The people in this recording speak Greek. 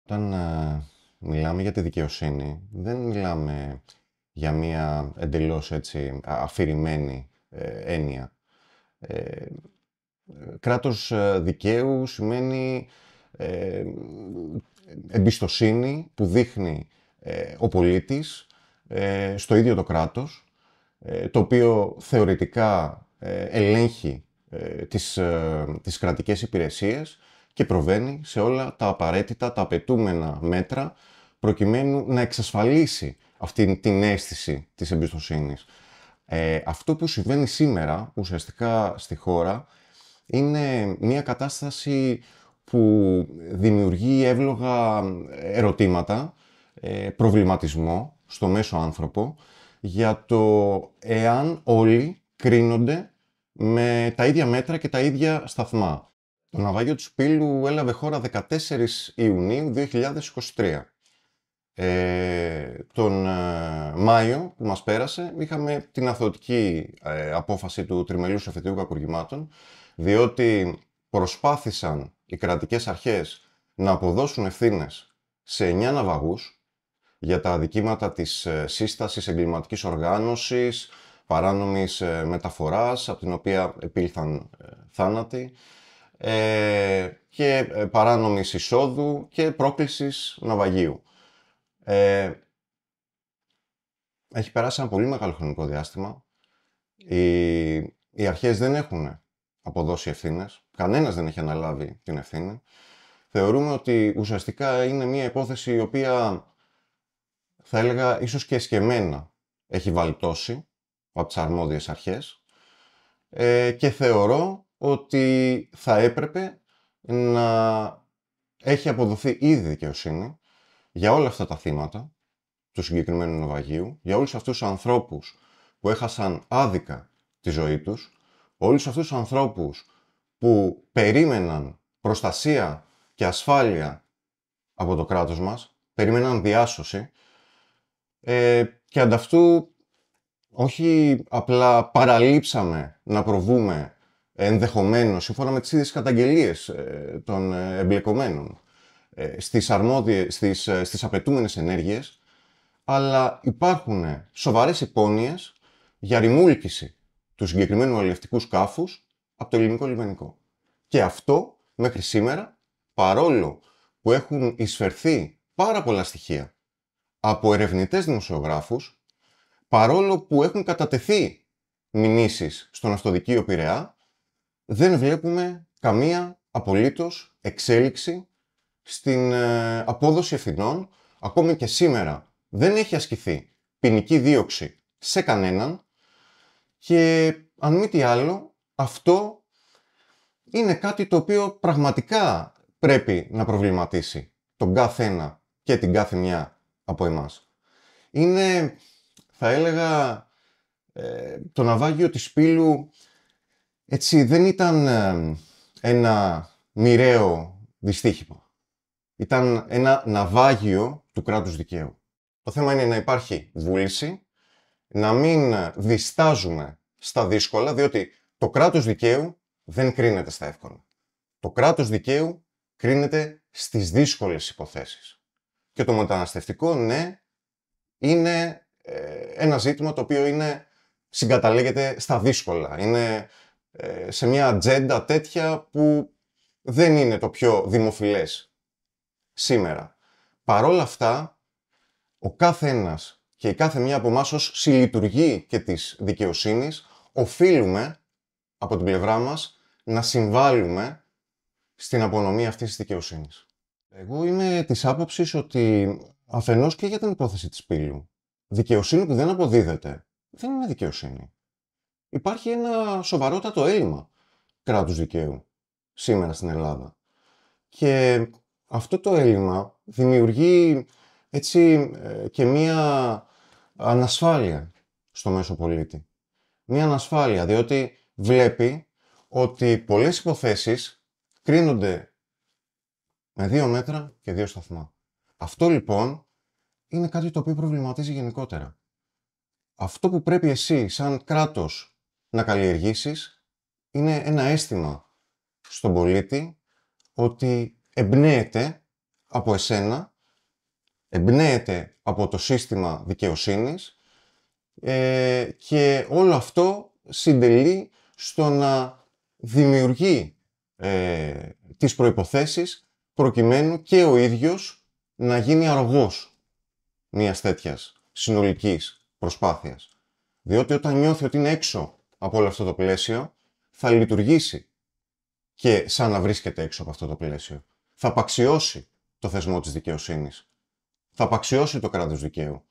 Όταν μιλάμε για τη δικαιοσύνη, δεν μιλάμε για μία εντελώς έτσι αφηρημένη έννοια. Ε, Κράτος δικαίου σημαίνει ε, εμπιστοσύνη που δείχνει ο πολίτης στο ίδιο το κράτος, το οποίο θεωρητικά ελέγχει τις κρατικές υπηρεσίες και προβαίνει σε όλα τα απαραίτητα, τα απαιτούμενα μέτρα προκειμένου να εξασφαλίσει αυτή την αίσθηση της εμπιστοσύνης. Αυτό που συμβαίνει σήμερα ουσιαστικά στη χώρα είναι μια κατάσταση που δημιουργεί εύλογα ερωτήματα, προβληματισμό στο μέσο άνθρωπο για το εάν όλοι κρίνονται με τα ίδια μέτρα και τα ίδια σταθμά. Το ναυάγιο του Σπύλου έλαβε χώρα 14 Ιουνίου 2023. Τον Μάιο που μας πέρασε είχαμε την αθωτική απόφαση του Τριμελούς Εφετείου Κακουργημάτων, διότι προσπάθησαν οι κρατικές αρχές να αποδώσουν ευθύνες σε 9 ναυαγούς για τα αδικήματα της σύστασης εγκληματικής οργάνωσης, παράνομης μεταφοράς, από την οποία επήλθαν θάνατοι, και παράνομης εισόδου και πρόκλησης ναυαγίου. Έχει περάσει ένα πολύ μεγάλο χρονικό διάστημα. Οι αρχές δεν έχουν αποδώσει ευθύνες. Κανένας δεν έχει αναλάβει την ευθύνη. Θεωρούμε ότι ουσιαστικά είναι μια υπόθεση η οποία, θα έλεγα, ίσως και εσκεμμένα έχει βαλτώσει από τις αρμόδιες αρχές, και θεωρώ ότι θα έπρεπε να έχει αποδοθεί ήδη δικαιοσύνη για όλα αυτά τα θύματα του συγκεκριμένου ναυαγίου, για όλους αυτούς τους ανθρώπους που έχασαν άδικα τη ζωή τους, όλους αυτούς τους ανθρώπους που περίμεναν προστασία και ασφάλεια από το κράτος μας, περίμεναν διάσωση, και ανταυτού όχι απλά παραλείψαμε να προβούμε ενδεχομένως, σύμφωνα με τις ίδιες καταγγελίες των εμπλεκομένων, στις απαιτούμενες ενέργειες, αλλά υπάρχουν σοβαρές υπόνοιες για ρημούλκηση του συγκεκριμένου αλλιευτικού σκάφους από το ελληνικό λιμενικό. Και αυτό μέχρι σήμερα, παρόλο που έχουν εισφερθεί πάρα πολλά στοιχεία από ερευνητές δημοσιογράφους, παρόλο που έχουν κατατεθεί μηνύσεις στον Ναυτοδικείο Πειραιά, δεν βλέπουμε καμία απολύτως εξέλιξη στην απόδοση ευθυνών. Ακόμη και σήμερα δεν έχει ασκηθεί ποινική δίωξη σε κανέναν και αν μη τι άλλο, αυτό είναι κάτι το οποίο πραγματικά πρέπει να προβληματίσει τον κάθε ένα και την κάθε μια από εμάς. Είναι, θα έλεγα, το ναυάγιο της Σπύλου έτσι δεν ήταν ένα μοιραίο δυστύχημα. Ήταν ένα ναυάγιο του κράτους δικαίου. Το θέμα είναι να υπάρχει βούληση, να μην διστάζουμε στα δύσκολα, διότι το κράτος δικαίου δεν κρίνεται στα εύκολα. Το κράτος δικαίου κρίνεται στις δύσκολες υποθέσεις. Και το μεταναστευτικό, ναι, είναι ένα ζήτημα το οποίο συγκαταλέγεται στα δύσκολα. Είναι σε μια ατζέντα τέτοια που δεν είναι το πιο δημοφιλές σήμερα. Παρόλα αυτά, ο κάθε ένας και η κάθε μία από εμάς ως συλλειτουργοί και της δικαιοσύνης οφείλουμε από την πλευρά μας να συμβάλλουμε στην απονομή αυτής της δικαιοσύνης. Εγώ είμαι της άποψης ότι αφενός και για την υπόθεση της Σπύλου, δικαιοσύνη που δεν αποδίδεται δεν είναι δικαιοσύνη. Υπάρχει ένα σοβαρότατο έλλειμμα κράτους δικαίου σήμερα στην Ελλάδα. Και αυτό το έλλειμμα δημιουργεί έτσι και μία ανασφάλεια στο μέσο πολίτη. Μία ανασφάλεια, διότι βλέπει ότι πολλές υποθέσεις κρίνονται με 2 μέτρα και 2 σταθμά. Αυτό λοιπόν είναι κάτι το οποίο προβληματίζει γενικότερα. Αυτό που πρέπει εσύ σαν κράτος να καλλιεργήσεις είναι ένα αίσθημα στον πολίτη ότι εμπνέεται από εσένα, εμπνέεται από το σύστημα δικαιοσύνης και όλο αυτό συντελεί στο να δημιουργεί τις προϋποθέσεις προκειμένου και ο ίδιος να γίνει αρρωγός μιας τέτοιας συνολικής προσπάθειας. Διότι όταν νιώθει ότι είναι έξω από όλο αυτό το πλαίσιο, θα λειτουργήσει και σαν να βρίσκεται έξω από αυτό το πλαίσιο. Θα απαξιώσει το θεσμό της δικαιοσύνης. Θα απαξιώσει το κράτος δικαίου.